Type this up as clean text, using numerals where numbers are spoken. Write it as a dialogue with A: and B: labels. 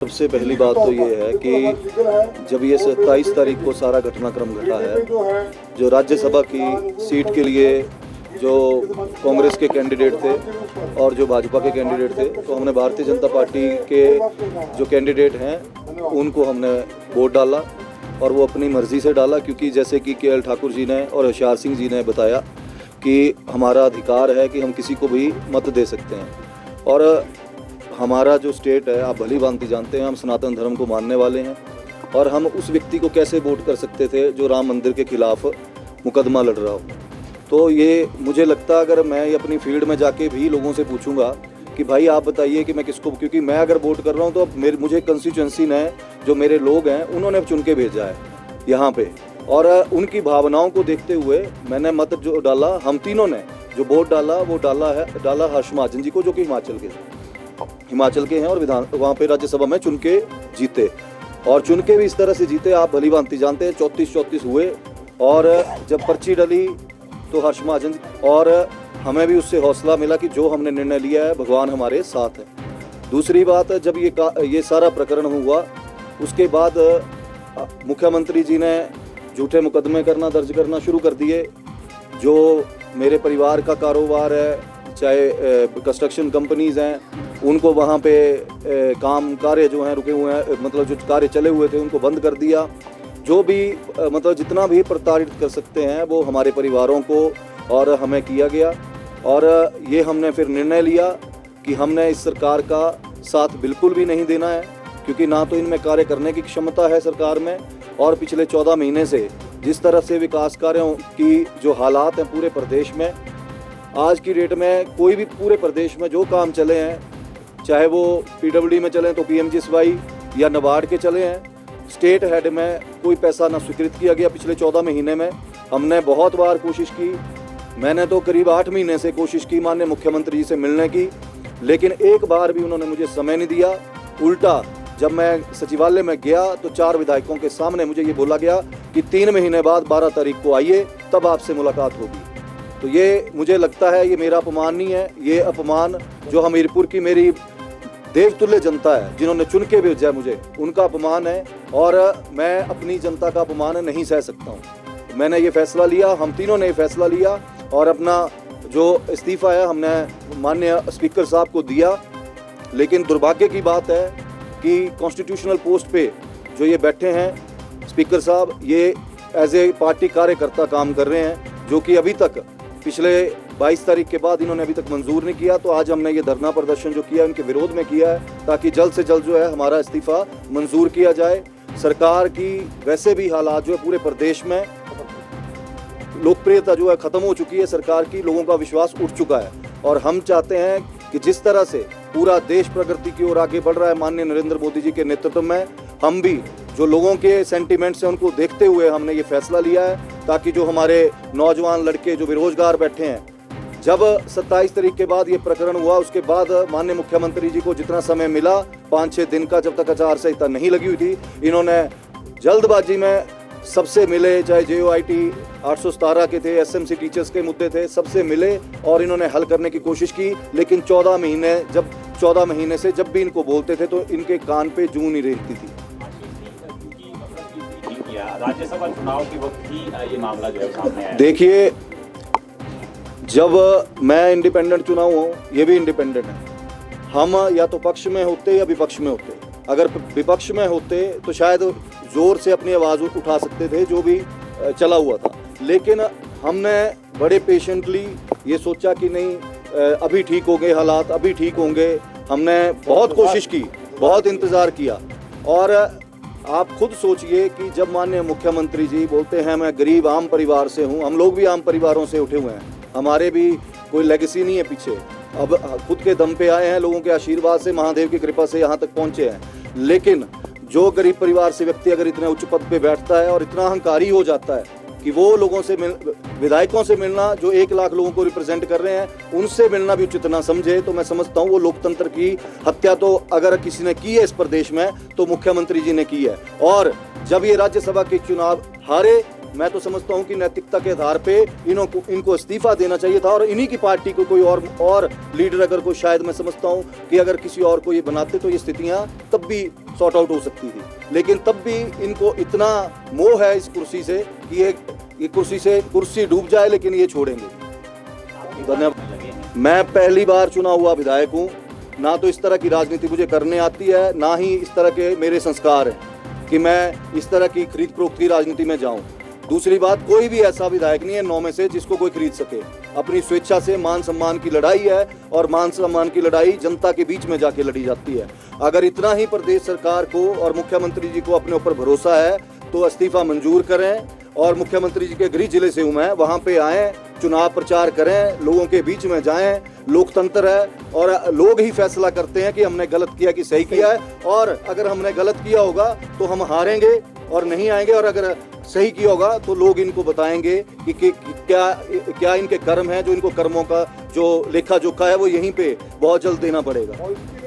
A: सबसे पहली बात तो ये है कि जब ये 27 तारीख को सारा घटनाक्रम घटा है, जो राज्यसभा की सीट के लिए जो कांग्रेस के कैंडिडेट थे और जो भाजपा के कैंडिडेट थे, तो हमने भारतीय जनता पार्टी के जो कैंडिडेट हैं उनको हमने वोट डाला और वो अपनी मर्ज़ी से डाला, क्योंकि जैसे कि के.एल. ठाकुर जी ने और होशियार सिंह जी ने बताया कि हमारा अधिकार है कि हम किसी को भी मत दे सकते हैं। और हमारा जो स्टेट है, आप भली भांति जानते हैं, हम सनातन धर्म को मानने वाले हैं और हम उस व्यक्ति को कैसे वोट कर सकते थे जो राम मंदिर के खिलाफ मुकदमा लड़ रहा हो। तो ये मुझे लगता है, अगर मैं अपनी फील्ड में जाके भी लोगों से पूछूंगा कि भाई आप बताइए कि मैं किसको, क्योंकि मैं अगर वोट कर रहा हूँ तो मुझे कंस्टिट्यूएंसी ने जो मेरे लोग हैं उन्होंने चुन के भेजा है यहाँ पे, और उनकी भावनाओं को देखते हुए मैंने मत जो डाला, हम तीनों ने जो वोट डाला वो डाला हर्ष महाजन जी को, जो कि हिमाचल के हैं और वहाँ पे राज्यसभा में चुन के जीते, और चुन के भी इस तरह से जीते, आप भली भांति जानते हैं, 34 हुए। और जब पर्ची डली तो हर्ष महाजन, और हमें भी उससे हौसला मिला कि जो हमने निर्णय लिया है भगवान हमारे साथ है। दूसरी बात, जब ये सारा प्रकरण हुआ उसके बाद मुख्यमंत्री जी ने झूठे मुकदमे दर्ज करना शुरू कर दिए। जो मेरे परिवार का कारोबार है, चाहे कंस्ट्रक्शन कंपनीज हैं, उनको वहाँ पे कार्य जो हैं रुके हुए हैं, मतलब जो कार्य चले हुए थे उनको बंद कर दिया। जो भी मतलब जितना भी प्रताड़ित कर सकते हैं वो हमारे परिवारों को और हमें किया गया। और ये हमने फिर निर्णय लिया कि हमने इस सरकार का साथ बिल्कुल भी नहीं देना है, क्योंकि ना तो इनमें कार्य करने की क्षमता है सरकार में, और पिछले 14 महीने से जिस तरह से विकास कार्यों की जो हालात हैं पूरे प्रदेश में, आज की डेट में कोई भी पूरे प्रदेश में जो काम चले हैं, चाहे वो पीडब्ल्यूडी में चले तो पीएमजीएसवाई या नाबार्ड के चले हैं, स्टेट हेड में कोई पैसा ना स्वीकृत किया गया। पिछले 14 महीने में हमने बहुत बार कोशिश की, मैंने तो करीब 8 महीने से कोशिश की माननीय मुख्यमंत्री जी से मिलने की, लेकिन एक बार भी उन्होंने मुझे समय नहीं दिया। उल्टा जब मैं सचिवालय में गया तो 4 विधायकों के सामने मुझे ये बोला गया कि 3 महीने बाद 12 तारीख को आइए, तब आपसे मुलाकात होगी। तो ये मुझे लगता है ये मेरा अपमान नहीं है, ये अपमान जो हमीरपुर की मेरी देवतुल्य जनता है जिन्होंने चुन के भेजा मुझे, उनका अपमान है, और मैं अपनी जनता का अपमान नहीं सह सकता हूँ। मैंने ये फैसला लिया, हम तीनों ने ये फैसला लिया, और अपना जो इस्तीफ़ा है हमने माननीय स्पीकर साहब को दिया। लेकिन दुर्भाग्य की बात है कि कॉन्स्टिट्यूशनल पोस्ट पे जो ये बैठे हैं स्पीकर साहब, ये एज ए पार्टी कार्यकर्ता काम कर रहे हैं, जो कि अभी तक पिछले 22 तारीख के बाद इन्होंने अभी तक मंजूर नहीं किया। तो आज हमने ये धरना प्रदर्शन जो किया इनके विरोध में किया है, ताकि जल्द से जल्द जो है हमारा इस्तीफा मंजूर किया जाए। सरकार की वैसे भी हालात जो है पूरे प्रदेश में, लोकप्रियता जो है खत्म हो चुकी है सरकार की, लोगों का विश्वास उठ चुका है, और हम चाहते हैं कि जिस तरह से पूरा देश प्रगति की ओर आगे बढ़ रहा है माननीय नरेंद्र मोदी जी के नेतृत्व में, हम भी जो लोगों के सेंटिमेंट्स हैं उनको देखते हुए हमने ये फैसला लिया है, ताकि जो हमारे नौजवान लड़के जो बेरोजगार बैठे हैं, जब 27 तारीख के बाद ये प्रकरण हुआ उसके बाद माननीय मुख्यमंत्री जी को जितना समय मिला 5-6 दिन का, जब तक आचार संहिता नहीं लगी हुई थी, इन्होंने जल्दबाजी में सबसे मिले, चाहे JOIT 817 के थे, SMC टीचर्स के मुद्दे थे, सबसे मिले और इन्होंने हल करने की कोशिश की। लेकिन 14 महीने से जब भी इनको बोलते थे तो इनके कान पे जूं नहीं रेंगती थी।
B: राज्यसभा चुनाव के वक्त ही ये मामला जो है सामने आया।
A: देखिए, जब मैं इंडिपेंडेंट चुना हूँ, ये भी इंडिपेंडेंट है, हम या तो पक्ष में होते या विपक्ष में होते। अगर विपक्ष में होते तो शायद जोर से अपनी आवाज़ उठा सकते थे, जो भी चला हुआ था, लेकिन हमने बड़े पेशेंटली ये सोचा कि नहीं, अभी ठीक होंगे हालात, अभी ठीक होंगे। हमने बहुत कोशिश की, बहुत इंतज़ार किया, और आप खुद सोचिए कि जब माननीय मुख्यमंत्री जी बोलते हैं मैं गरीब आम परिवार से हूँ, हम लोग भी आम परिवारों से उठे हुए हैं, हमारे भी कोई लेगेसी नहीं है पीछे, अब खुद के दम पे आए हैं, लोगों के आशीर्वाद से, महादेव की कृपा से यहाँ तक पहुँचे हैं। लेकिन जो गरीब परिवार से व्यक्ति अगर इतने उच्च पद पे बैठता है और इतना अहंकारी हो जाता है कि वो लोगों से विधायकों से मिलना जो 1 लाख लोगों को रिप्रेजेंट कर रहे हैं, उनसे मिलना भी उचित ना समझे, तो मैं समझता हूँ वो लोकतंत्र की हत्या तो अगर किसी ने की है इस प्रदेश में तो मुख्यमंत्री जी ने की है। और जब ये राज्यसभा के चुनाव हारे, मैं तो समझता हूं कि नैतिकता के आधार पे इनको इस्तीफा देना चाहिए था और इन्हीं की पार्टी को कोई और लीडर अगर कोई, शायद मैं समझता हूं कि अगर किसी और को ये बनाते तो ये स्थितियां तब भी सॉर्ट आउट हो सकती थी। लेकिन तब भी इनको इतना मोह है इस कुर्सी से कि ये कुर्सी डूब जाए लेकिन ये छोड़ेंगे। धन्यवाद। मैं पहली बार चुना हुआ विधायक हूँ, ना तो इस तरह की राजनीति मुझे करने आती है, ना ही इस तरह के मेरे संस्कार हैं कि मैं इस तरह की खरीद फरोख्त की राजनीति में जाऊं। दूसरी बात, कोई भी ऐसा विधायक नहीं है 9 में से जिसको कोई खरीद सके। अपनी स्वेच्छा से मान सम्मान की लड़ाई है और मान सम्मान की लड़ाई जनता के बीच में जाके लड़ी जाती है। अगर इतना ही प्रदेश सरकार को और मुख्यमंत्री जी को अपने ऊपर भरोसा है तो इस्तीफा मंजूर करें और मुख्यमंत्री जी के गृह जिले से हूँ मैं, वहाँ पे आएँ, चुनाव प्रचार करें, लोगों के बीच में जाएं। लोकतंत्र है और लोग ही फैसला करते हैं कि हमने गलत किया कि सही किया है, और अगर हमने गलत किया होगा तो हम हारेंगे और नहीं आएंगे, और अगर सही किया होगा तो लोग इनको बताएंगे कि क्या इनके कर्म हैं, जो इनको कर्मों का जो लेखा जोखा है वो यहीं पे बहुत जल्द देना पड़ेगा।